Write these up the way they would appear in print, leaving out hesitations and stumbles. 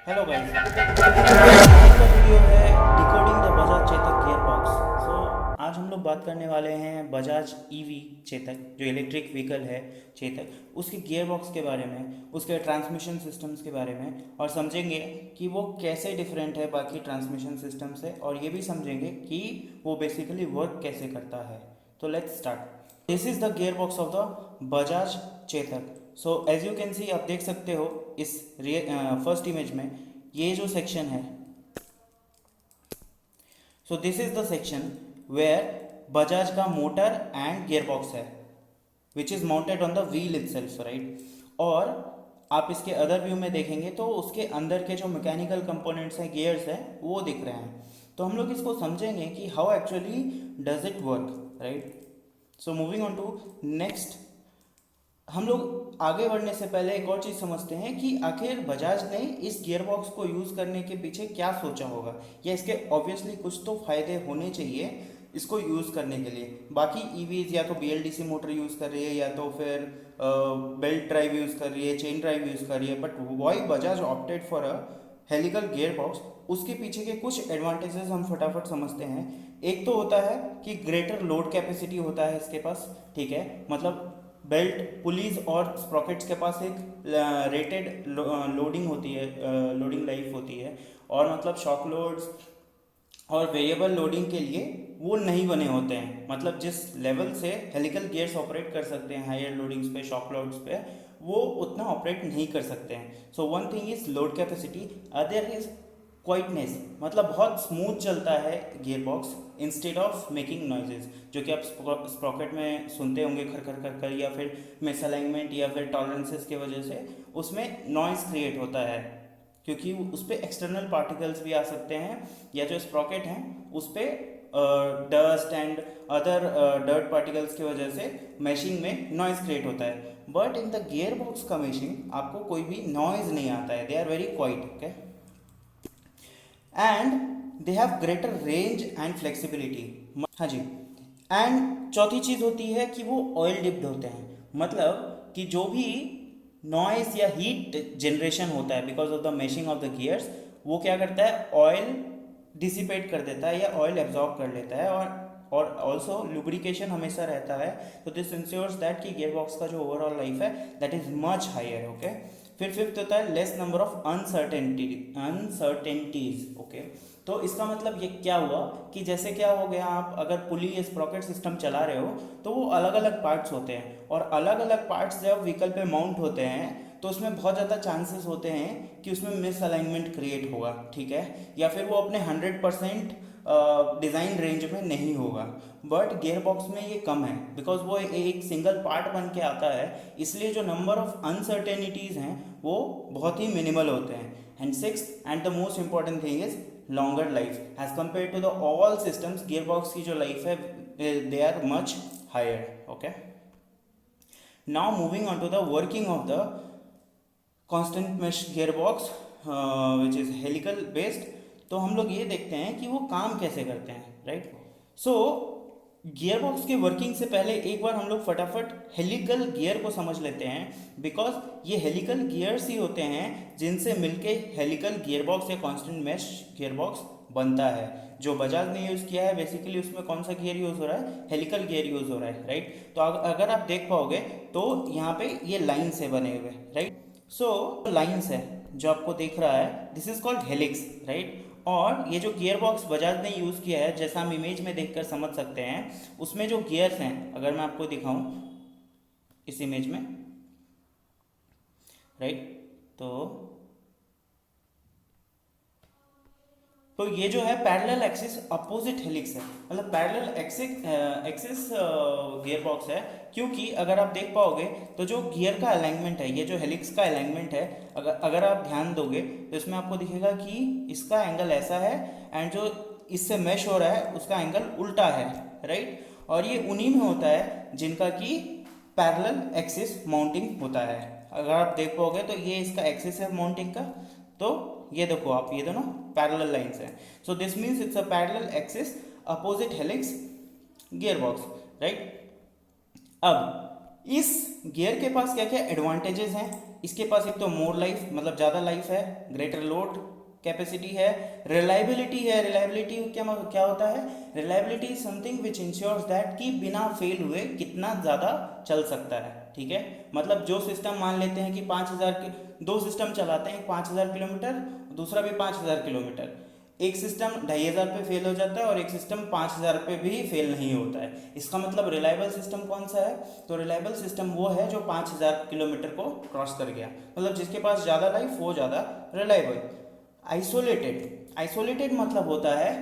Hello guys, आज का video है decoding the Bajaj Chetak gear box. आज हम लोग बात करने वाले हैं बजाज ईवी चेतक, जो इलेक्ट्रिक व्हीकल है चेतक, उसके गियर बॉक्स के बारे में, उसके ट्रांसमिशन सिस्टम्स के बारे में, और समझेंगे कि वो कैसे डिफरेंट है बाकी ट्रांसमिशन सिस्टम से, और ये भी समझेंगे कि वो बेसिकली वर्क कैसे करता है। तो let's start. This is the gear box of the Bajaj Chetak. So as you can see, आप देख सकते हो इस फर्स्ट इमेज में, ये जो सेक्शन है, so this is the section where Bajaj का मोटर एंड गियर बॉक्स है, which is mounted on the wheel itself, right. और आप इसके अदर व्यू में देखेंगे तो उसके अंदर के जो मैकेनिकल कंपोनेंट्स हैं, गियर्स हैं, वो दिख रहे हैं। तो हम लोग इसको समझेंगे कि how actually does it work, right. So moving on to next, हम लोग आगे बढ़ने से पहले एक और चीज़ समझते हैं कि आखिर बजाज ने इस गियर बॉक्स को यूज़ करने के पीछे क्या सोचा होगा, या इसके ऑब्वियसली कुछ तो फायदे होने चाहिए इसको यूज़ करने के लिए। बाकी ईवीज या तो बीएलडीसी मोटर यूज़ कर रही है, या तो फिर बेल्ट ड्राइव यूज़ कर रही है, चेन ड्राइव यूज़ कर रही है, but why Bajaj opted for a helical gear box, उसके पीछे के कुछ एडवांटेजेस हम फटाफट समझते हैं। एक तो होता है कि ग्रेटर लोड कैपेसिटी होता है इसके पास, ठीक है, मतलब बेल्ट पुलीज और स्प्रॉकेट्स के पास एक रेटेड लोडिंग होती है, लोडिंग लाइफ होती है, और मतलब शॉक लोड्स और वेरिएबल लोडिंग के लिए वो नहीं बने होते हैं। मतलब जिस लेवल से हेलिकल गियर्स ऑपरेट कर सकते हैं हायर लोडिंग्स पे, शॉक लोड्स पे, वो उतना ऑपरेट नहीं कर सकते हैं। So one thing is load capacity, other is quietness, मतलब बहुत स्मूथ चलता है gear box instead of making noises, जो कि आप स्प्रॉकेट में सुनते होंगे खर खर खर कर, या फिर मिसअलाइनमेंट या फिर टॉलरेंसेस की वजह से उसमें नॉइज क्रिएट होता है, क्योंकि उस पर एक्सटर्नल पार्टिकल्स भी आ सकते हैं, या जो स्प्रॉकेट हैं उस पर dust and other dirt particles की वजह से मैशिंग में नॉइज क्रिएट होता है। But in the gear box का मैशिंग आपको कोई भी नॉइज नहीं आता है, they are very quiet, okay, and they have greater range and flexibility. हाँ जी। एंड चौथी चीज़ होती है कि वो ऑयल डिप्ड होते हैं, मतलब कि जो भी नॉइस या हीट जनरेशन होता है because of the mashing of the gears, वो क्या करता है, ऑयल डिसिपेट कर देता है या ऑयल एब्जॉर्ब कर लेता है, और ऑल्सो लुब्रिकेशन हमेशा रहता है। तो दिस इंश्योर्स दैट कि गियर बॉक्स का जो ओवरऑल लाइफ है that is much higher, okay. फिर फिफ्थ होता है less number of uncertainties, okay. तो इसका मतलब ये क्या हुआ कि जैसे क्या हो गया, आप अगर पुली या स्प्रॉकेट सिस्टम चला रहे हो तो वो अलग अलग पार्ट्स होते हैं, और अलग अलग पार्ट्स जब व्हीकल पे माउंट होते हैं तो उसमें बहुत ज़्यादा चांसेस होते हैं कि उसमें मिस अलाइनमेंट क्रिएट होगा, ठीक है, या फिर वो अपने 100% डिज़ाइन रेंज में नहीं होगा। बट गियर बॉक्स में ये कम है, बिकॉज वो एक सिंगल पार्ट बन के आता है, इसलिए जो नंबर ऑफ अनसर्टेनिटीज़ हैं वो बहुत ही मिनिमल होते हैं। And six and the most important thing is longer life as compare to the all systems. Gear box की जो लाइफ है they are much higher, okay. Now moving on to the working of the constant mesh gear box which is helical based. तो हम लोग ये देखते हैं कि वो काम कैसे करते हैं, राइट। सो गियर बॉक्स के वर्किंग से पहले एक बार हम लोग फटाफट हेलिकल गियर को समझ लेते हैं, बिकॉज ये हेलिकल गियर्स ही होते हैं जिनसे मिलके हेलिकल गियर बॉक्स या कांस्टेंट मेश गियर बॉक्स बनता है। जो बजाज ने यूज़ किया है बेसिकली उसमें कौन सा गियर यूज़ हो रहा है, हेलिकल गियर यूज़ हो रहा है, राइट। तो अगर आप देख पाओगे तो यहाँ पे ये लाइन से बने हुए, राइट। सो लाइन्स है जो आपको दिख रहा है, this is called helix, right. और ये जो गियर बॉक्स बजाज ने यूज़ किया है, जैसा हम इमेज में देखकर समझ सकते हैं, उसमें जो गियर्स हैं अगर मैं आपको दिखाऊं इस इमेज में, राइट, तो ये जो है पैरेलल एक्सिस अपोजिट हेलिक्स है, मतलब पैरेलल एक्सिस गियर बॉक्स है, क्योंकि अगर आप देख पाओगे तो जो गियर का अलाइनमेंट है, ये जो हेलिक्स का अलाइनमेंट है, अगर आप ध्यान दोगे तो इसमें आपको दिखेगा कि इसका एंगल ऐसा है, एंड जो इससे मैश हो रहा है उसका एंगल उल्टा है, राइट। और ये उन्हीं में होता है जिनका कि पैरेलल एक्सिस माउंटिंग होता है। अगर आप देख पाओगे तो ये इसका एक्सिस है माउंटिंग का, तो ये देखो आप, ये दोनों पैरेलल लाइंस हैं। So this means it's a parallel axis opposite helix gear box, right. अब इस गियर के पास क्या क्या एडवांटेजेस हैं इसके पास एक तो मोर लाइफ मतलब ज़्यादा लाइफ है, ग्रेटर लोड कैपेसिटी है, रिलायबिलिटी है। रिलायबिलिटी क्या होता है? Reliability is something which ensures that कि बिना फेल हुए कितना ज़्यादा चल सकता है, ठीक है। मतलब जो सिस्टम मान लेते हैं कि 5000 के दो सिस्टम चलाते हैं, 5000 किलोमीटर, दूसरा भी 5000 किलोमीटर, एक सिस्टम 2500 पे फेल हो जाता है और एक सिस्टम 5000 पे भी फेल नहीं होता है। इसका मतलब रिलायबल सिस्टम कौन सा है? तो रिलायबल सिस्टम वो है जो 5000 किलोमीटर को क्रॉस कर गया, मतलब जिसके पास ज़्यादा लाइफ वो ज़्यादा रिलायबल। आइसोलेटेड मतलब होता है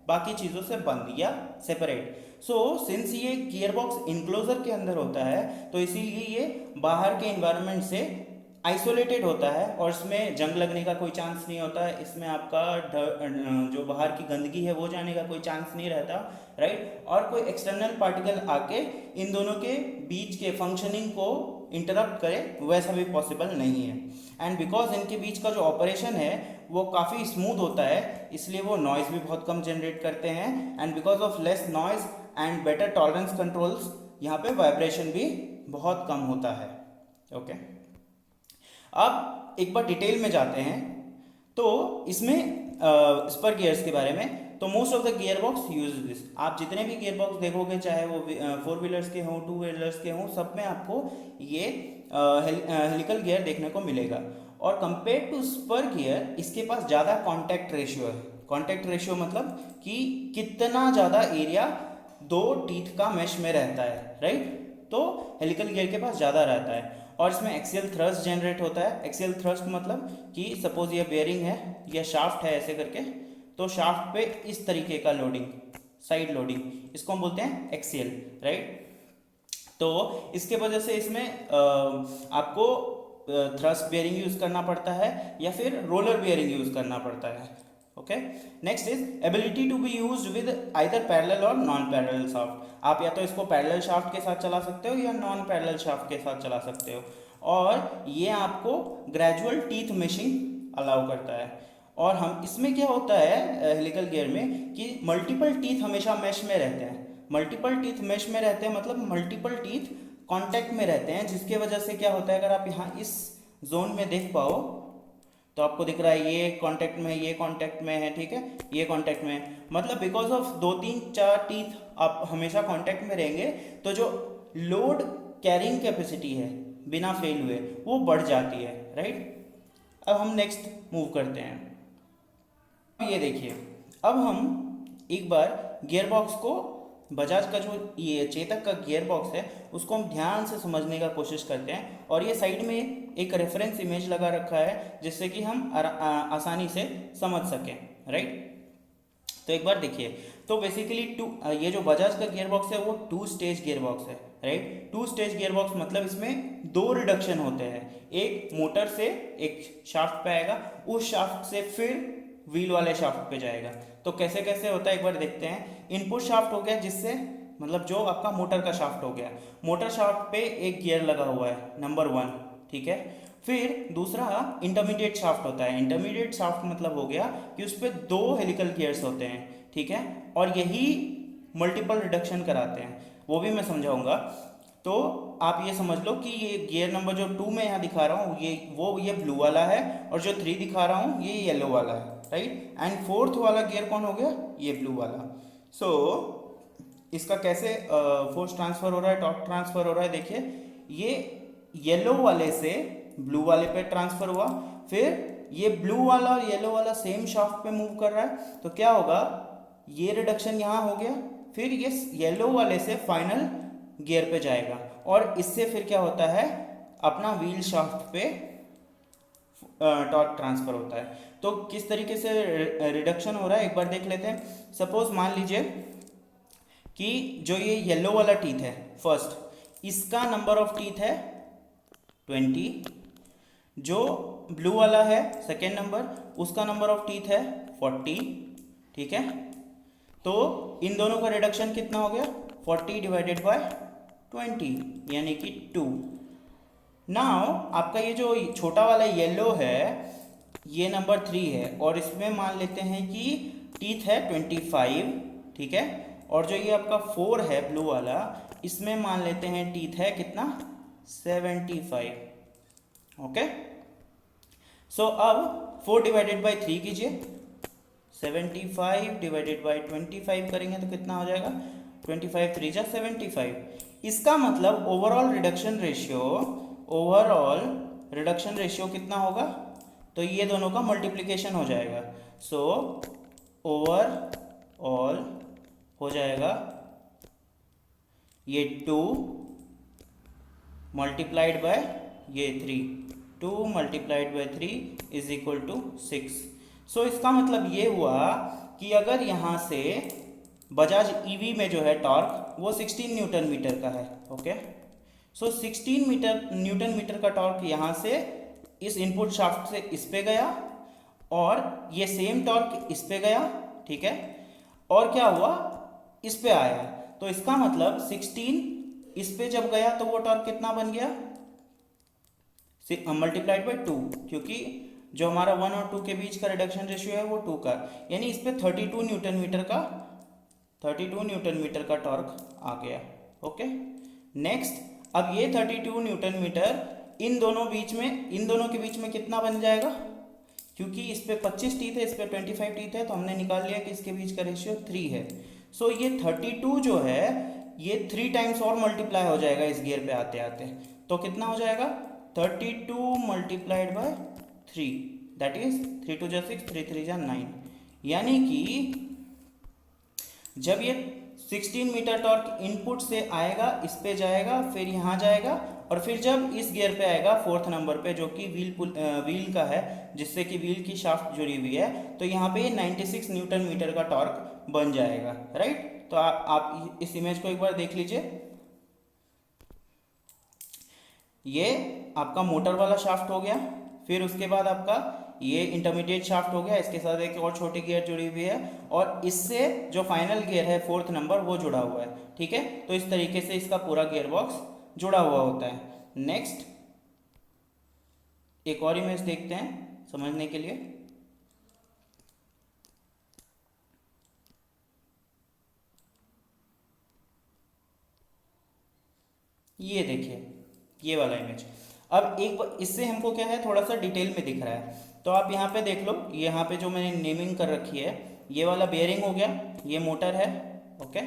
बाकी चीज़ों से बंद या सेपरेट। सो सिंस ये गियरबॉक्स इनक्लोजर के अंदर होता है तो इसीलिए ये बाहर के एनवायरनमेंट से आइसोलेटेड होता है और इसमें जंग लगने का कोई चांस नहीं होता है। इसमें आपका जो बाहर की गंदगी है वो जाने का कोई चांस नहीं रहता, राइट। और कोई एक्सटर्नल पार्टिकल आके इन दोनों के बीच के फंक्शनिंग को इंटरप्ट करे वैसा भी पॉसिबल नहीं है। एंड बिकॉज इनके बीच का जो ऑपरेशन है वो काफ़ी स्मूथ होता है, इसलिए वो नॉइज़ भी बहुत कम जनरेट करते हैं। And because of less noise and better tolerance controls, यहाँ पे वाइब्रेशन भी बहुत कम होता है, ओके। अब एक बार डिटेल में जाते हैं तो इसमें स्पर गियर्स के बारे में। तो most of the gear box use this, आप जितने भी गियर बॉक्स देखोगे चाहे वो 4 व्हीलर्स के हों 2 व्हीलर्स के हों, सब में आपको ये हेलिकल गियर देखने को मिलेगा। और कंपेयर टू स्पर गियर इसके पास ज़्यादा कॉन्टैक्ट रेशियो है। कॉन्टैक्ट रेशियो मतलब कि कितना ज़्यादा एरिया दो टीथ का मेश में रहता है, राइट। तो हेलिकल गियर के पास ज़्यादा रहता है। और इसमें एक्सियल थ्रस्ट जनरेट होता है। एक्सियल थ्रस्ट मतलब कि सपोज ये बेयरिंग है या शाफ्ट है ऐसे करके, तो शाफ्ट पे इस तरीके का लोडिंग, साइड लोडिंग, इसको हम बोलते हैं एक्सियल, राइट। तो इसके वजह से इसमें आपको थ्रस्ट बेयरिंग यूज़ करना पड़ता है या फिर रोलर बेयरिंग यूज़ करना पड़ता है, okay. Next is ability to be used with either parallel और नॉन पैरेलल शाफ्ट। आप या तो इसको पैरेलल शाफ्ट के साथ चला सकते हो या नॉन पैरेलल शाफ्ट के साथ चला सकते हो। और ये आपको ग्रेजुअल टीथ मेशिंग अलाउ करता है। और हम इसमें क्या होता है हेलिकल गियर में कि मल्टीपल टीथ हमेशा मेश में रहते हैं। मल्टीपल टीथ मेश में रहते हैं मतलब मल्टीपल टीथ कांटेक्ट में रहते हैं, जिसके वजह से क्या होता है, अगर आप यहाँ इस जोन में देख पाओ तो आपको दिख रहा है ये कांटेक्ट में, ये कांटेक्ट में है, ठीक है, ये कांटेक्ट में है। मतलब बिकॉज ऑफ 2 3 4 टीथ आप हमेशा कांटेक्ट में रहेंगे तो जो लोड कैरिंग कैपेसिटी है बिना फेल हुए वो बढ़ जाती है, राइट। अब हम नेक्स्ट मूव करते हैं। ये देखिए, अब हम एक बार गियर बॉक्स को, बजाज का जो ये चेतक का गियर बॉक्स है उसको हम ध्यान से समझने का कोशिश करते हैं। और ये साइड में एक रेफरेंस इमेज लगा रखा है जिससे कि हम आसानी से समझ सकें, राइट। तो एक बार देखिए, तो बेसिकली ये जो बजाज का गियर बॉक्स है वो 2 स्टेज गियर बॉक्स है, राइट। 2 स्टेज गियर बॉक्स मतलब इसमें 2 रिडक्शन होते हैं। एक मोटर से एक शाफ्ट पे आएगा, उस शाफ्ट से फिर व्हील वाले शाफ्ट पे जाएगा। तो कैसे कैसे होता है एक बार देखते हैं। इनपुट शाफ्ट हो गया, जिससे मतलब जो आपका मोटर का शाफ्ट हो गया, मोटर शाफ्ट पे एक गियर लगा हुआ है नंबर 1, ठीक है। फिर दूसरा इंटरमीडिएट शाफ्ट होता है। इंटरमीडिएट शाफ्ट मतलब हो गया कि उस पर 2 हेलिकल गियर्स होते हैं, ठीक है, और यही मल्टीपल रिडक्शन कराते हैं, वो भी मैं समझाऊंगा। तो आप ये समझ लो कि ये गियर नंबर जो 2 में यहाँ दिखा रहा हूँ ये ब्लू वाला है, और जो 3 दिखा रहा हूँ ये येलो वाला है, राइट। एंड 4th वाला गियर कौन हो गया? ये ब्लू वाला। सो इसका कैसे फोर्स ट्रांसफर हो रहा है, टॉर्क ट्रांसफर हो रहा है, देखिए ये येलो वाले से ब्लू वाले पे ट्रांसफर हुआ, फिर ये ब्लू वाला और येलो वाला सेम शाफ्ट पे मूव कर रहा है, तो क्या होगा, ये रिडक्शन यहाँ हो गया, फिर ये येलो वाले से फाइनल गियर पे जाएगा, और इससे फिर क्या होता है, अपना व्हील शाफ्ट पे टॉर्क ट्रांसफर होता है। तो किस तरीके से रिडक्शन हो रहा है एक बार देख लेते हैं। सपोज मान लीजिए कि जो ये येलो वाला टीथ है फर्स्ट, इसका नंबर ऑफ टीथ है 20, जो ब्लू वाला है सेकेंड नंबर, उसका नंबर ऑफ टीथ है 40, ठीक है। तो इन दोनों का रिडक्शन कितना हो गया, 40 डिवाइडेड बाय 20 यानी कि 2। नाउ आपका ये जो छोटा वाला येलो है ये नंबर 3 है, और इसमें मान लेते हैं कि टीथ है 25, ठीक है, और जो ये आपका 4 है ब्लू वाला, इसमें मान लेते हैं टीथ है कितना, 75, ओके। सो अब 4 डिवाइडेड बाई 3 कीजिए, 75 डिवाइडेड बाई 25 करेंगे तो कितना हो जाएगा, 25 3 जा 75। इसका मतलब ओवरऑल रिडक्शन रेशियो कितना होगा, तो ये दोनों का मल्टीप्लिकेशन हो जाएगा। सो ओवरऑल हो जाएगा ये 2 मल्टीप्लाइड बाय ये 3, 2 multiplied by 3 is equal to 6। So इसका मतलब ये हुआ कि अगर यहाँ से बजाज ईवी में जो है टॉर्क वो 16 न्यूटन मीटर का है। ओके, सो 16 न्यूटन मीटर का टॉर्क यहाँ से इस इनपुट शाफ्ट से इस पे गया और ये सेम टॉर्क इस पे गया, ठीक है, और क्या हुआ, इस पे आया। तो इसका मतलब 16 इस पे जब गया तो वो टॉर्क कितना बन गया, मल्टीप्लाइड बाई 2, क्योंकि जो हमारा 1 और 2 के बीच का रिडक्शन रेशियो है वो 2 का, यानी इस पे 32 न्यूटन मीटर का टॉर्क आ गया। ओके, नेक्स्ट अब ये 32 न्यूटन मीटर इन दोनों के बीच में कितना बन जाएगा, क्योंकि इस पे 25 टीथ है, इस पे 25 टीथ है, तो हमने निकाल लिया कि इसके बीच का रेशियो 3 है। सो ये 32 जो है ये 3 टाइम्स और मल्टीप्लाई हो जाएगा इस गियर पे आते आते, तो कितना हो जाएगा 32 मल्टीप्लाइड बाय 3, दैट इज 3 2 जा 6, 3 3 जा 9, यानी कि जब ये 16 मीटर टॉर्क इनपुट से आएगा, इस पे जाएगा, फिर यहाँ जाएगा, और फिर जब इस गियर पे आएगा 4th नंबर पे जो कि व्हील का है, जिससे कि व्हील की शाफ्ट जुड़ी हुई है, तो यहाँ पे 96 न्यूटन मीटर का टॉर्क बन जाएगा। राइट, तो आप इस इमेज को एक बार देख लीजिए। ये आपका मोटर वाला शाफ्ट हो गया, फिर उसके बाद आपका ये इंटरमीडिएट शाफ्ट हो गया, इसके साथ एक और छोटी गियर जुड़ी हुई है, और इससे जो फाइनल गियर है 4th नंबर वो जुड़ा हुआ है। ठीक है, तो इस तरीके से इसका पूरा गियर बॉक्स जुड़ा हुआ होता है। नेक्स्ट एक और इमेज देखते हैं समझने के लिए। ये देखिए ये वाला इमेज। अब एक इससे हमको क्या है, थोड़ा सा डिटेल में दिख रहा है, तो आप यहाँ पे देख लो, यहाँ पे जो मैंने नेमिंग कर रखी है, ये वाला बेयरिंग हो गया, ये मोटर है। ओके,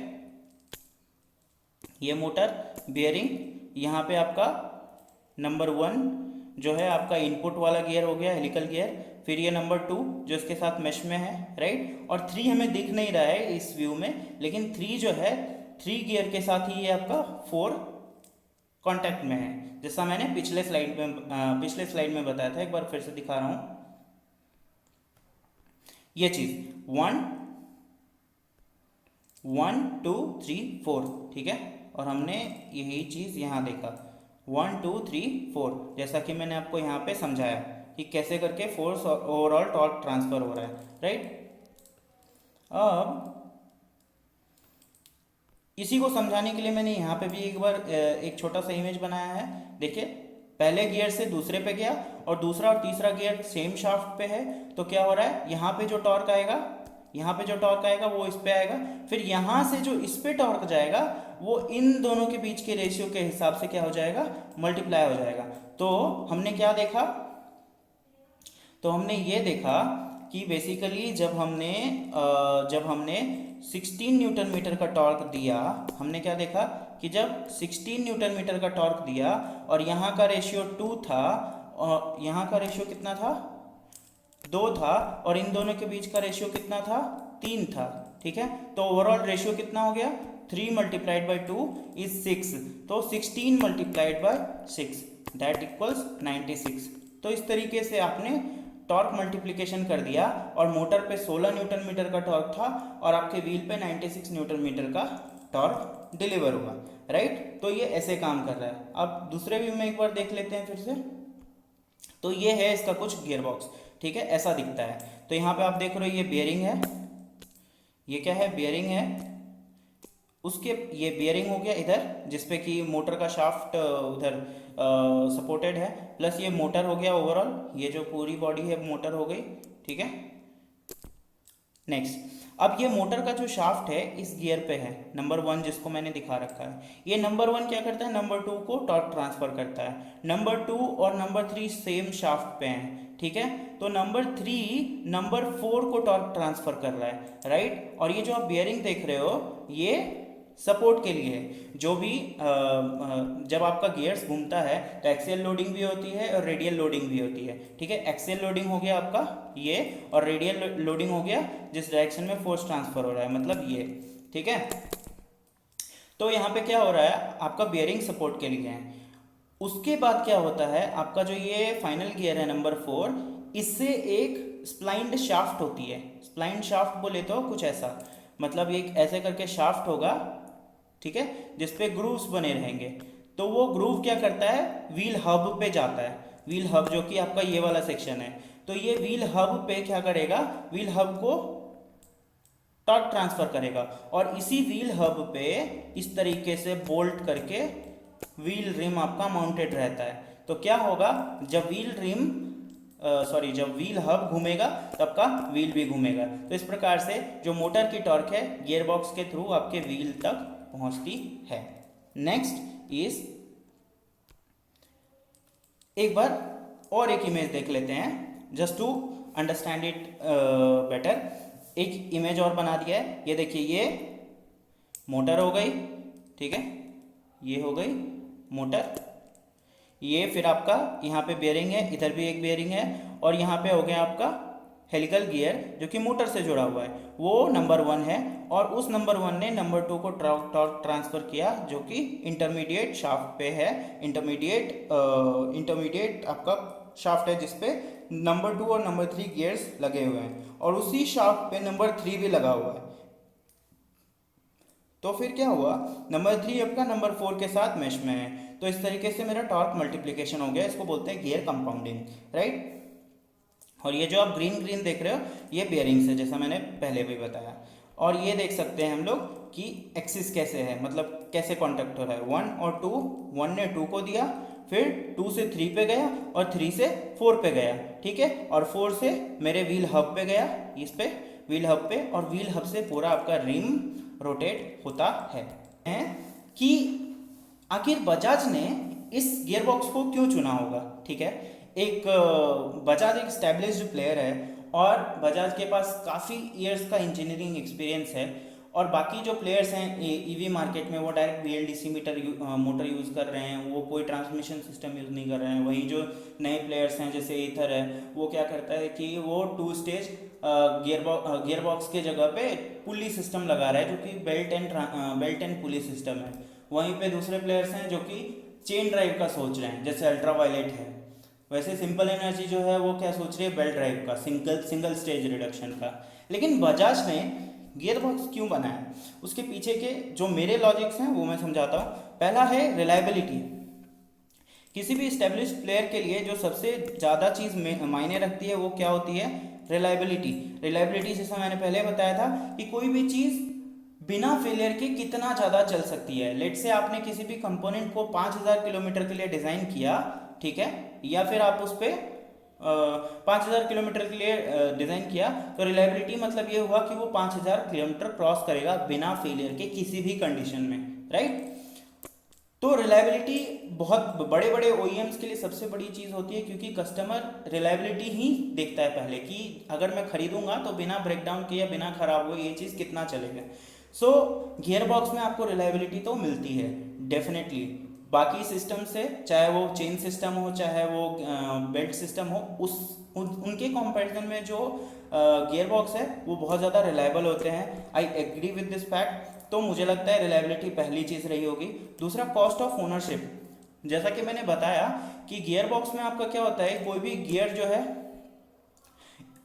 ये मोटर बेयरिंग, यहाँ पे आपका नंबर 1 जो है आपका इनपुट वाला गियर हो गया, हेलिकल गियर, फिर ये नंबर 2 जो इसके साथ मेश में है, राइट, और 3 हमें दिख नहीं रहा है इस व्यू में, लेकिन 3 जो है 3 गियर के साथ ही ये आपका 4 कांटेक्ट में है, जैसा मैंने पिछले स्लाइड में बताया था। एक बार फिर से दिखा रहा हूं ये चीज 1 1 2 3 4, ठीक है, और हमने यही चीज यहां देखा 1 2 3 4, जैसा कि मैंने आपको यहाँ पे समझाया कि कैसे करके फोर्स और ओवरऑल टॉर्क ट्रांसफर हो रहा है। राइट, अब इसी को समझाने के लिए मैंने यहाँ पे भी एक बार एक छोटा सा इमेज बनाया है। देखिए, पहले गियर से दूसरे पे गया और दूसरा और तीसरा गियर सेम शाफ्ट पे है, तो क्या हो रहा है, यहाँ पे जो टॉर्क आएगा वो इस पे आएगा, फिर यहाँ से जो इस पे टॉर्क जाएगा वो इन दोनों के बीच के रेशियो के हिसाब से क्या हो जाएगा, मल्टीप्लाई हो जाएगा। तो हमने क्या देखा, तो हमने ये देखा कि बेसिकली जब हमने 16 न्यूटन मीटर का टॉर्क दिया, हमने क्या देखा कि जब 16 न्यूटन मीटर का टॉर्क दिया और यहाँ का रेशियो 2 था और यहाँ का रेशियो कितना था, 2 था, और इन दोनों के बीच का रेशियो कितना था, 3 था। ठीक है, तो ओवरऑल रेशियो कितना हो गया, 3 मल्टीप्लाइड बाई 2 इज 6, तो 16 मल्टीप्लाइड बाई 6 दैट इक्वल्स 96। तो इस तरीके से आपने टॉर्क मल्टीप्लिकेशन कर दिया और मोटर पे 16 न्यूटन मीटर का टॉर्क था और आपके व्हील पे 96 न्यूटन मीटर का टॉर्क डिलीवर हुआ। राइट, तो ये ऐसे काम कर रहा है। अब दूसरे व्यू में एक बार देख लेते हैं फिर से। तो ये है इसका कुछ गियर बॉक्स, ठीक है, ऐसा दिखता है। तो यहाँ पे आप देख रहे हो ये बियरिंग है, ये क्या है, बियरिंग है, उसके ये बियरिंग हो गया इधर जिसपे कि मोटर का शाफ्ट उधर सपोर्टेड है, प्लस ये मोटर हो गया ओवरऑल, ये जो पूरी बॉडी है मोटर हो गई। ठीक है, नेक्स्ट, अब ये मोटर का जो शाफ्ट है इस गियर पे है, नंबर 1 जिसको मैंने दिखा रखा है। ये नंबर 1 क्या करता है, नंबर 2 को टॉर्क ट्रांसफर करता है। नंबर 2 और नंबर 3 सेम शाफ्ट पे हैं, ठीक है। तो नंबर 3 नंबर 4 को टॉर्क ट्रांसफर कर रहा है, राइट। और ये जो आप बियरिंग देख रहे हो ये सपोर्ट के लिए है। जो भी जब आपका गियर्स घूमता है तो एक्सियल लोडिंग भी होती है और रेडियल लोडिंग भी होती है, ठीक है। एक्सियल लोडिंग हो गया आपका ये, और रेडियल लोडिंग हो गया जिस डायरेक्शन में फोर्स ट्रांसफर हो रहा है, मतलब ये, ठीक है। तो यहाँ पे क्या हो रहा है, आपका बियरिंग सपोर्ट के लिए है। उसके बाद क्या होता है, आपका जो ये फाइनल गियर है नंबर 4, इससे एक स्प्लाइंड शाफ्ट होती है। स्प्लाइंड शाफ्ट बोले तो कुछ ऐसा, मतलब एक ऐसे करके शाफ्ट होगा, ठीक है, जिसपे ग्रूव्स बने रहेंगे। तो वो ग्रूव क्या करता है, व्हील हब पे जाता है। व्हील हब जो कि आपका ये वाला सेक्शन है, तो ये व्हील हब पे क्या करेगा, व्हील हब को टॉर्क ट्रांसफर करेगा, और इसी व्हील हब पे इस तरीके से बोल्ट करके व्हील रिम आपका माउंटेड रहता है। तो क्या होगा, जब व्हील रिम जब व्हील हब घूमेगा तब का व्हील भी घूमेगा। तो इस प्रकार से जो मोटर की टॉर्क है गियर बॉक्स के थ्रू आपके व्हील तक पहुंचती है। नेक्स्ट इज, एक बार और एक इमेज देख लेते हैं just to understand it better. एक इमेज और बना दिया है, ये देखिए, ये मोटर हो गई, ठीक है, ये हो गई मोटर। ये फिर आपका यहाँ पे बेयरिंग है, इधर भी एक बेयरिंग है, और यहाँ पे हो गया आपका हेलिकल गियर जो कि मोटर से जुड़ा हुआ है, वो नंबर 1 है। और उस नंबर 1 ने नंबर 2 को टॉर्क ट्रांसफर किया जो कि इंटरमीडिएट शाफ्ट पे है। इंटरमीडिएट आपका शाफ्ट है जिसपे नंबर 2 और नंबर 3 गियर्स लगे हुए हैं, और उसी शाफ्ट पे नंबर 3 भी लगा हुआ है। तो फिर क्या हुआ, नंबर 3 आपका नंबर 4 के साथ मैश में है। तो इस तरीके से मेरा टॉर्क मल्टीप्लिकेशन हो गया, इसको बोलते हैं गियर कंपाउंडिंग, राइट। और ये जो आप ग्रीन ग्रीन देख रहे हो ये बेयरिंग्स है, जैसा मैंने पहले भी बताया। और ये देख सकते हैं हम लोग कि एक्सिस कैसे है, मतलब कैसे कॉन्टेक्ट हो रहा है, 1 और 2, 1 ने 2 को दिया, फिर 2 से 3 पे गया, और 3 से 4 पे गया, ठीक है, और 4 से मेरे व्हील हब पे गया, इस पे व्हील हब पे, और व्हील हब से पूरा आपका रिम रोटेट होता है। कि आखिर बजाज ने इस गियरबॉक्स को क्यों चुना होगा, ठीक है। एक बजाज एक स्टैब्लिश्ड प्लेयर है, और बजाज के पास काफ़ी इयर्स का इंजीनियरिंग एक्सपीरियंस है। और बाकी जो प्लेयर्स हैं ईवी मार्केट में वो डायरेक्ट VLDC मोटर यूज़ कर रहे हैं, वो कोई ट्रांसमिशन सिस्टम यूज़ नहीं कर रहे हैं। वहीं जो नए प्लेयर्स हैं जैसे ईथर है, वो क्या करता है कि वो 2 स्टेज गियरबॉक्स के जगह पे पुली सिस्टम लगा रहा है जो कि बेल्ट एंड पुली सिस्टम है। वहीं पे दूसरे प्लेयर्स हैं जो कि चेन ड्राइव का सोच रहे हैं, जैसे अल्ट्रावायलेट है। वैसे सिंपल एनर्जी जो है वो क्या सोच रही है, बेल्ट ड्राइव का, सिंगल स्टेज रिडक्शन का। लेकिन बजाज ने गियरबॉक्स क्यों बनाया, उसके पीछे के जो मेरे लॉजिक्स हैं वो मैं समझाता हूँ। पहला है रिलायबिलिटी। किसी भी स्टेब्लिश्ड प्लेयर के लिए जो सबसे ज़्यादा चीज़ मायने रखती है वो क्या होती है, रिलायबिलिटी। रिलायबिलिटी जैसा मैंने पहले बताया था कि कोई भी चीज़ बिना फेलियर के कितना ज़्यादा चल सकती है। लेट से आपने किसी भी कंपोनेंट को 5000 किलोमीटर के लिए डिज़ाइन किया, ठीक है, या फिर आप उस पर 5000 किलोमीटर के लिए डिज़ाइन किया, तो रिलायबिलिटी मतलब ये हुआ कि वो 5000 किलोमीटर क्रॉस करेगा बिना फेलियर के किसी भी कंडीशन में, राइट। तो रिलायबिलिटी बहुत बड़े बड़े OEMs के लिए सबसे बड़ी चीज़ होती है, क्योंकि कस्टमर रिलायबिलिटी ही देखता है पहले कि अगर मैं खरीदूंगा तो बिना ब्रेकडाउन के या बिना खराब हुए ये चीज़ कितना चलेगा। सो गियर बॉक्स में आपको रिलायबिलिटी तो मिलती है डेफिनेटली। बाकी सिस्टम से, चाहे वो चेन सिस्टम हो चाहे वो बेल्ट सिस्टम हो, उनके कंपैरिजन में जो गियर बॉक्स है वो बहुत ज़्यादा रिलायबल होते हैं। I agree with this fact. तो मुझे लगता है रिलायबिलिटी पहली चीज़ रही होगी। दूसरा, कॉस्ट ऑफ ओनरशिप। जैसा कि मैंने बताया कि गियर बॉक्स में आपका क्या होता है, कोई भी गियर जो है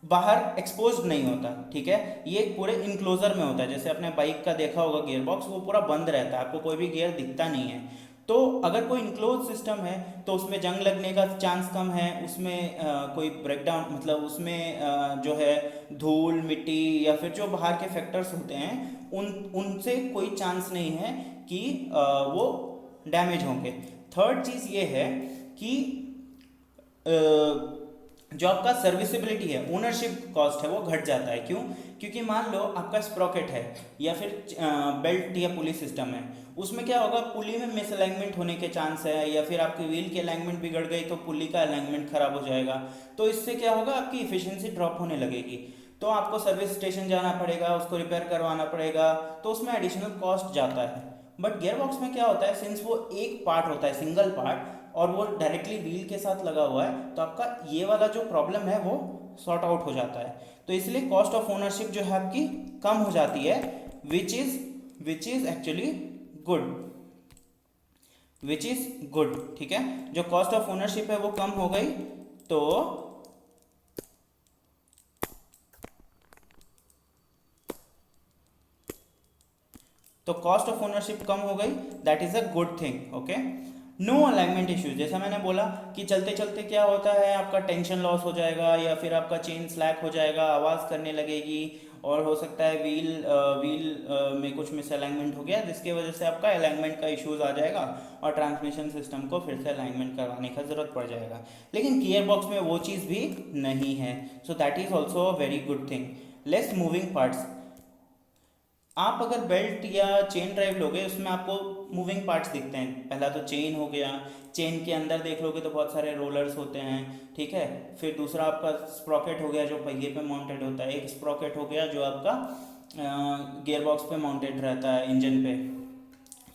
बाहर एक्सपोज नहीं होता, ठीक है, ये पूरे इनक्लोजर में होता है। जैसे आपने बाइक का देखा होगा गियर बॉक्स, वो पूरा बंद रहता है, आपको कोई भी गियर दिखता नहीं है। तो अगर कोई इनक्लोज सिस्टम है तो उसमें जंग लगने का चांस कम है, उसमें कोई ब्रेकडाउन, मतलब उसमें जो है धूल मिट्टी या फिर जो बाहर के फैक्टर्स होते हैं उनसे कोई चांस नहीं है कि वो डैमेज होंगे। थर्ड चीज़ ये है कि जो आपका सर्विसिबिलिटी है, ओनरशिप कॉस्ट है, वो घट जाता है। क्यों? क्योंकि मान लो आपका स्प्रॉकेट है या फिर बेल्ट या पुली सिस्टम है, उसमें क्या होगा, पुली में मिसअलाइनमेंट होने के चांस है, या फिर आपकी व्हील की अलाइनमेंट बिगड़ गई तो पुली का अलाइनमेंट खराब हो जाएगा। तो इससे क्या होगा, आपकी इफिशियंसी ड्रॉप होने लगेगी, तो आपको सर्विस स्टेशन जाना पड़ेगा, उसको रिपेयर करवाना पड़ेगा, तो उसमें एडिशनल कॉस्ट जाता है। बट गियर बॉक्स में क्या होता है, सिंस वो एक पार्ट होता है, सिंगल पार्ट, और वो डायरेक्टली व्हील के साथ लगा हुआ है, तो आपका ये वाला जो प्रॉब्लम है वो सॉर्ट आउट हो जाता है। तो इसलिए कॉस्ट ऑफ ओनरशिप जो है आपकी कम हो जाती है, which is actually good, which is good. ठीक है, जो कॉस्ट ऑफ ओनरशिप है वो कम हो गई, तो कॉस्ट ऑफ ओनरशिप कम हो गई, that is a good thing. Okay, no alignment issues, जैसा मैंने बोला कि चलते चलते क्या होता है, आपका टेंशन लॉस हो जाएगा, या फिर आपका चेन स्लैक हो जाएगा, आवाज़ करने लगेगी, और हो सकता है व्हील में कुछ मिस अलाइनमेंट हो गया, जिसकी वजह से आपका अलाइनमेंट का इश्यूज आ जाएगा और ट्रांसमिशन सिस्टम को फिर से अलाइनमेंट करवाने का ज़रूरत पड़ जाएगा। लेकिन गियर बॉक्स में वो चीज़ भी नहीं है, so that is also a very good thing. Less moving parts, आप अगर बेल्ट या चेन ड्राइव लोगे, उसमें आपको मूविंग पार्ट्स दिखते हैं। पहला तो चेन हो गया, चेन के अंदर देख लोगे तो बहुत सारे रोलर्स होते हैं, ठीक है। फिर दूसरा आपका स्प्रॉकेट हो गया जो पहिए पे माउंटेड होता है, एक स्प्रॉकेट हो गया जो आपका गियर बॉक्स पे माउंटेड रहता है इंजन पे।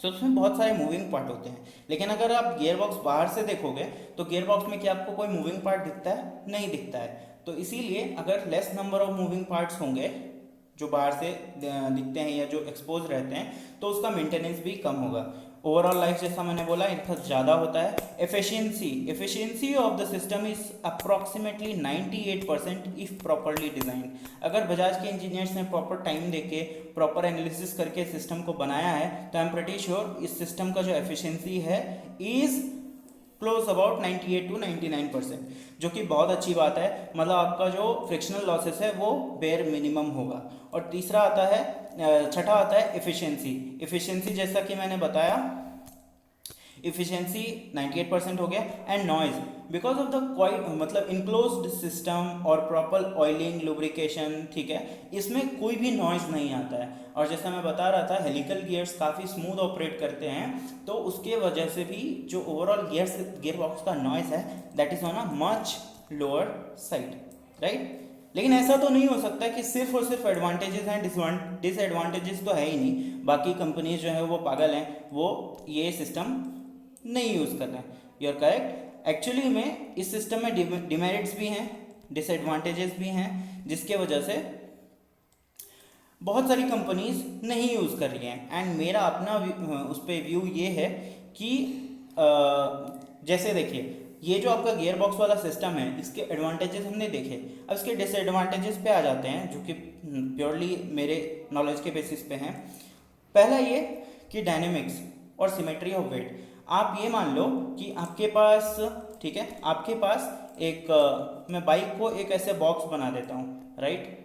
तो उसमें बहुत सारे मूविंग पार्ट होते हैं। लेकिन अगर आप गियर बॉक्स बाहर से देखोगे तो गियर बॉक्स में क्या आपको कोई मूविंग पार्ट दिखता है? नहीं दिखता है। तो इसीलिए अगर less number of moving parts होंगे जो बाहर से दिखते हैं या जो एक्सपोज रहते हैं, तो उसका मेंटेनेंस भी कम होगा। ओवरऑल लाइफ, जैसा मैंने बोला, इतना ज़्यादा होता है। Efficiency of the system is approximately 98% if properly design. अगर बजाज के इंजीनियर्स ने प्रॉपर टाइम देके प्रॉपर एनालिसिस करके सिस्टम को बनाया है, तो आई एम प्रीटी श्योर इस सिस्टम का जो एफिशिएंसी है इज क्लोज अबाउट 98 to 99%, जो कि बहुत अच्छी बात है। मतलब आपका जो फ्रिक्शनल लॉसेस है वो बेयर मिनिमम होगा। और तीसरा आता है, छठा आता है एफिशिएंसी जैसा कि मैंने बताया, इफिशियंसी 98% हो गया। And noise, because of the मतलब इनक्लोज्ड सिस्टम और प्रॉपर ऑयलिंग लुब्रिकेशन, ठीक है, इसमें कोई भी नॉइज नहीं आता है। और जैसा मैं बता रहा था, हेलिकल गियर्स काफ़ी स्मूथ ऑपरेट करते हैं, तो उसके वजह से भी जो ओवरऑल गियर बॉक्स का नॉइज है that is on a much lower side, right. लेकिन ऐसा तो नहीं हो सकता कि सिर्फ और सिर्फ एडवांटेजेस हैं, डिसएडवांटेजेस तो है ही नहीं। बाकी कंपनीज जो है वो पागल हैं, वो ये सिस्टम नहीं यूज़ कर रहे हैं। You are correct. एक्चुअली में इस सिस्टम में डिमेरिट्स भी हैं, डिसएडवांटेजेस भी हैं, जिसके वजह से बहुत सारी कंपनीज नहीं यूज़ कर रही हैं। एंड मेरा अपना उस पर व्यू ये है कि जैसे देखिए, ये जो आपका गियर बॉक्स वाला सिस्टम है, इसके एडवांटेजेस हमने देखे। अब इसके डिसएडवांटेजेस पे आ जाते हैं, जो कि प्योरली मेरे नॉलेज के बेसिस पे हैं। पहला ये कि डायनेमिक्स और सिमेट्री ऑफ वेट। आप ये मान लो कि आपके पास, ठीक है, आपके पास एक मैं बाइक को एक ऐसे बॉक्स बना देता हूँ, राइट।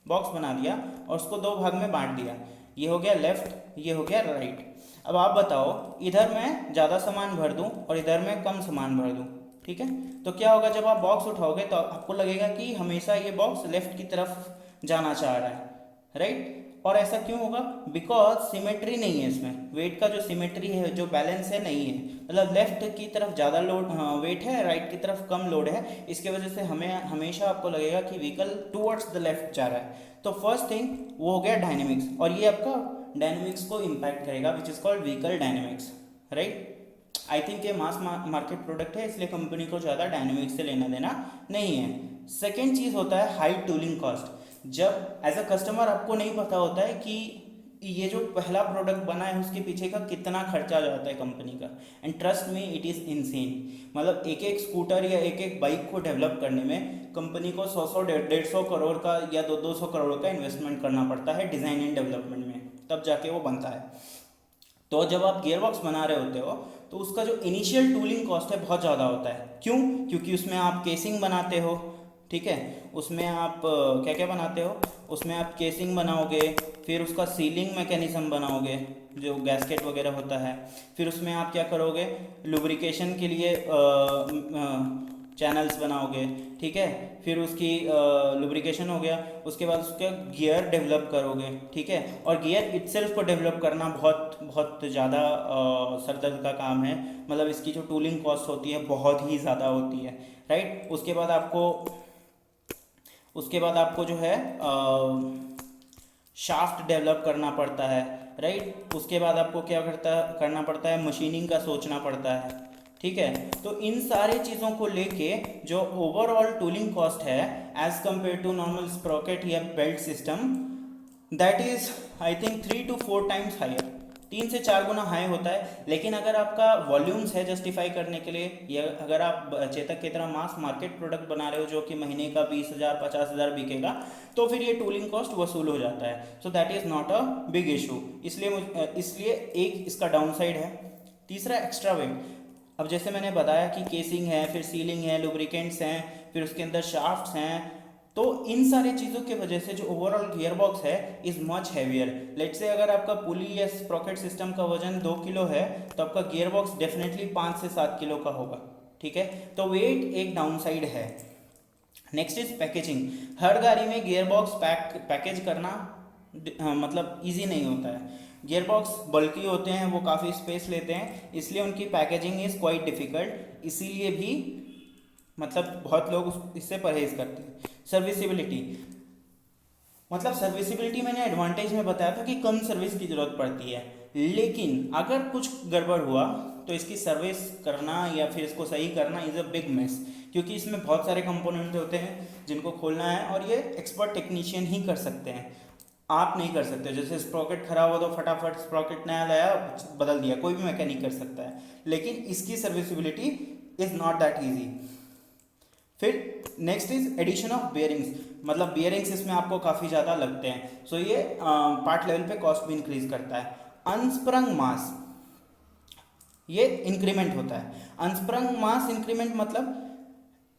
बॉक्स बना दिया और उसको दो भाग में बांट दिया, ये हो गया लेफ्ट, ये हो गया राइट। अब आप बताओ, इधर मैं ज़्यादा सामान भर दूँ और इधर मैं कम सामान भर दूँ, ठीक है, तो क्या होगा, जब आप बॉक्स उठाओगे तो आपको लगेगा कि हमेशा ये बॉक्स लेफ्ट की तरफ जाना चाह रहा है, राइट। और ऐसा क्यों होगा? बिकॉज सिमेट्री नहीं है इसमें, वेट का जो सिमेट्री है, जो बैलेंस है, नहीं है। मतलब लेफ्ट की तरफ ज़्यादा लोड वेट है, राइट की तरफ कम लोड है, इसके वजह से हमें हमेशा आपको लगेगा कि व्हीकल टूवर्ड्स द लेफ्ट जा रहा है। तो फर्स्ट थिंग वो हो गया डायनेमिक्स, और ये आपका डायनेमिक्स को इम्पैक्ट करेगा, which is called vehicle dynamics, right. I think ये मास मार्केट प्रोडक्ट है, इसलिए कंपनी को ज़्यादा डायनेमिक्स से लेना देना नहीं है। सेकेंड चीज़ होता है हाई टूलिंग कॉस्ट। जब एज अ कस्टमर आपको नहीं पता होता है कि ये जो पहला प्रोडक्ट बना है उसके पीछे का कितना खर्चा जाता है कंपनी का। And trust me, it is insane. मतलब एक एक स्कूटर या एक एक बाइक को डेवलप करने में कंपनी को 100 150 करोड़ का या 200 करोड़ का इन्वेस्टमेंट करना पड़ता है डिज़ाइन एंड डेवलपमेंट में, तब जाके वो बनता है। तो जब आप गियर बॉक्स बना रहे होते हो तो उसका जो इनिशियल टूलिंग कॉस्ट है बहुत ज़्यादा होता है। क्यों? क्योंकि उसमें आप केसिंग बनाते हो, ठीक है, उसमें आप क्या क्या बनाते हो, उसमें आप केसिंग बनाओगे, फिर उसका सीलिंग मैकेनिज्म बनाओगे जो गैस्केट वगैरह होता है, फिर उसमें आप क्या करोगे, लुब्रिकेशन के लिए चैनल्स बनाओगे, ठीक है, फिर उसकी लुब्रिकेशन हो गया, उसके बाद उसका गियर डेवलप करोगे, ठीक है, और गियर इटसेल्फ को डेवलप करना बहुत बहुत ज़्यादा सरदर्द का काम है, मतलब इसकी जो टूलिंग कॉस्ट होती है बहुत ही ज़्यादा होती है, राइट। उसके बाद आपको जो है शाफ्ट डेवलप करना पड़ता है, राइट। उसके बाद आपको क्या करना पड़ता है, मशीनिंग का सोचना पड़ता है, ठीक है। तो इन सारे चीज़ों को लेके जो ओवरऑल टूलिंग कॉस्ट है as compare to normal sprocket या belt system, that is I think 3 to 4 times higher, 3 से 4 गुना हाई होता है। लेकिन अगर आपका वॉल्यूम्स है जस्टिफाई करने के लिए, या अगर आप चेतक की तरह मास मार्केट प्रोडक्ट बना रहे हो जो कि महीने का 20,000 50,000 बिकेगा, तो फिर ये टूलिंग कॉस्ट वसूल हो जाता है। So that is not a big issue. इसलिए एक इसका डाउन साइड है। तीसरा एक्स्ट्रा वेट। अब जैसे मैंने बताया कि केसिंग है, फिर सीलिंग है, लुब्रिकेंट्स हैं, फिर उसके अंदर शाफ्ट्स हैं, तो इन सारी चीज़ों की वजह से जो ओवरऑल गियर बॉक्स है is much heavier. Let's say अगर आपका पुली या स्प्रॉकेट सिस्टम का वजन 2 किलो है, तो आपका गियर बॉक्स डेफिनेटली 5 से 7 किलो का होगा, ठीक है। तो वेट एक डाउन साइड है। Next is packaging. हर गाड़ी में गियर बॉक्स पैकेज करना मतलब ईजी नहीं होता है। गियर बॉक्स बल्कि होते हैं, वो काफ़ी स्पेस लेते हैं, इसलिए उनकी पैकेजिंग इज़ क्वाइट डिफ़िकल्ट। इसीलिए भी मतलब बहुत लोग इससे परहेज करते हैं। सर्विसिबिलिटी, मतलब सर्विसिबिलिटी मैंने एडवांटेज में बताया था कि कम सर्विस की ज़रूरत पड़ती है, लेकिन अगर कुछ गड़बड़ हुआ तो इसकी सर्विस करना या फिर इसको सही करना इज़ अ बिग मेस, क्योंकि इसमें बहुत सारे कंपोनेंट होते हैं जिनको खोलना है, और ये एक्सपर्ट टेक्नीशियन ही कर सकते हैं, आप नहीं कर सकते। जैसे स्प्रॉकेट खराब हो तो फटाफट स्प्रॉकेट नया लाया बदल दिया, कोई भी मैकेनिक कर सकता है, लेकिन इसकी serviceability is not that easy. फिर next is addition of bearings, मतलब बियरिंग्स इसमें आपको काफ़ी ज़्यादा लगते हैं, सो ये पार्ट लेवल पे कॉस्ट भी इंक्रीज करता है। अनस्प्रंग मास, ये इंक्रीमेंट होता है। अनस्प्रंग मास इंक्रीमेंट मतलब,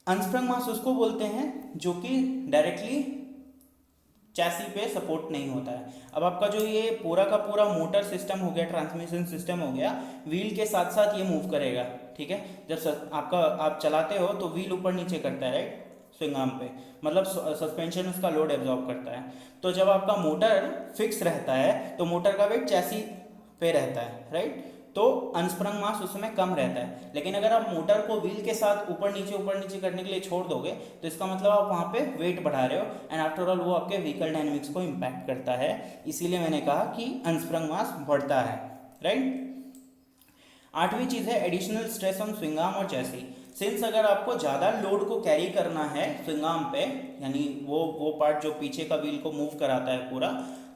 अनस्प्रंग मास उसको बोलते हैं जो कि डायरेक्टली चैसी पे सपोर्ट नहीं होता है। अब आपका जो ये पूरा का पूरा मोटर सिस्टम हो गया, ट्रांसमिशन सिस्टम हो गया, व्हील के साथ साथ ये मूव करेगा, ठीक है। जब आप चलाते हो तो व्हील ऊपर नीचे करता है, राइट, स्विंग आर्म पे, मतलब सस्पेंशन उसका लोड एब्जॉर्ब करता है। तो जब आपका मोटर फिक्स रहता है तो मोटर का वेट चैसी पे रहता है, राइट, तो अनस्प्रंग मास उसमें कम रहता है। लेकिन अगर आप मोटर को व्हील के साथ ऊपर नीचे करने के लिए छोड़ दोगे तो इसका मतलब आप वहाँ पे वेट बढ़ा रहे हो, एंड आफ्टर ऑल वो आपके व्हीकल डायनेमिक्स को इम्पैक्ट करता है। इसीलिए मैंने कहा कि अनस्प्रंग मास बढ़ता है, राइट। आठवीं चीज़ है additional stress on swing arm और चैसी। सिंस अगर आपको ज़्यादा लोड को कैरी करना है स्विंग आर्म पे, यानी वो पार्ट जो पीछे का व्हील को मूव कराता है पूरा,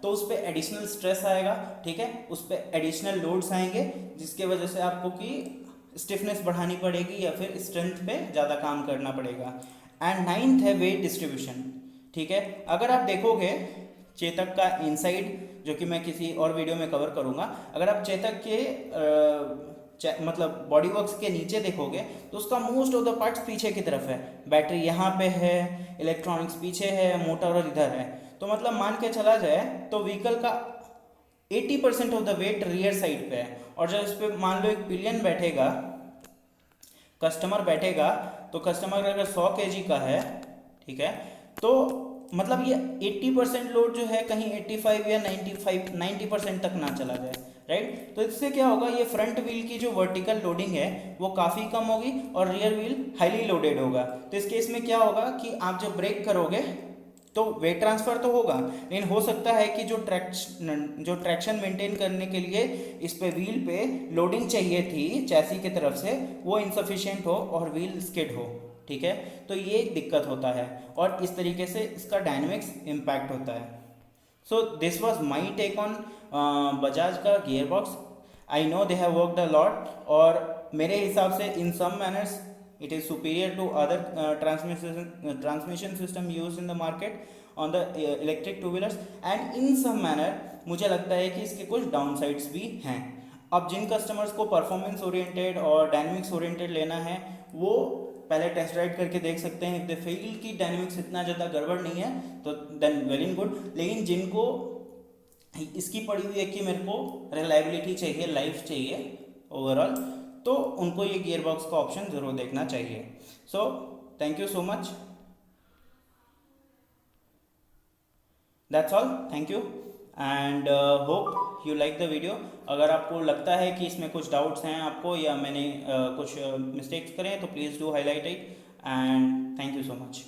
तो उस पर एडिशनल स्ट्रेस आएगा, ठीक है, उस पर एडिशनल लोड्स आएंगे, जिसके वजह से आपको की स्टिफनेस बढ़ानी पड़ेगी या फिर स्ट्रेंथ पे ज़्यादा काम करना पड़ेगा। एंड नाइन्थ है वेट डिस्ट्रीब्यूशन, ठीक है। अगर आप देखोगे चेतक का इनसाइड, जो कि मैं किसी और वीडियो में कवर करूँगा, अगर आप चेतक के मतलब बॉडी वर्क्स के नीचे देखोगे तो उसका मोस्ट ऑफ द पार्ट्स पीछे की तरफ है, बैटरी यहाँ पे है, इलेक्ट्रॉनिक्स पीछे है, मोटर और इधर है। तो मतलब मान के चला जाए तो व्हीकल का 80% of the weight rear side पे है, और जब इस पर मान लो एक पिलियन बैठेगा, कस्टमर बैठेगा, तो कस्टमर अगर 100 kg का है, ठीक है, तो मतलब ये 80% लोड जो है कहीं 85 या 90% तक ना चला जाए, राइट। तो इससे क्या होगा, ये फ्रंट व्हील की जो वर्टिकल लोडिंग है वो काफ़ी कम होगी और रियर व्हील हाईली लोडेड होगा। तो इस केस में क्या होगा कि आप जब ब्रेक करोगे तो वेट ट्रांसफर तो होगा, लेकिन हो सकता है कि जो ट्रैक्शन मेंटेन करने के लिए इस पे व्हील पे लोडिंग चाहिए थी चैसी की तरफ से, वो इनसफिशिएंट हो और व्हील स्किड हो, ठीक है। तो ये दिक्कत होता है और इस तरीके से इसका डायनेमिक्स इम्पैक्ट होता है। So this was my take on Bajaj का gear box. I know they have worked a lot, और मेरे हिसाब से in some manners it is superior to other transmission system used in the market on the electric two wheelers, and in some manner मुझे लगता है कि इसके कुछ डाउन साइड्स भी हैं। अब जिन कस्टमर्स को परफॉर्मेंस ओरिएंटेड और डायनेमिक्स ओरिएंटेड लेना है वो पहले टेस्ट राइड करके देख सकते हैं। इफ दे फील कि डायनेमिक्स इतना ज़्यादा गड़बड़ नहीं है तो देन वेल एंड गुड, लेकिन जिनको इसकी पड़ी हुई है कि मेरे को रिलायबिलिटी चाहिए, लाइफ चाहिए ओवरऑल, तो उनको ये गियर बॉक्स का ऑप्शन ज़रूर देखना चाहिए। So thank you so much, that's all, thank you and hope you like the video. अगर आपको लगता है कि इसमें कुछ डाउट्स हैं आपको या मैंने कुछ मिस्टेक्स करे हैं तो please do highlight it and thank you so much.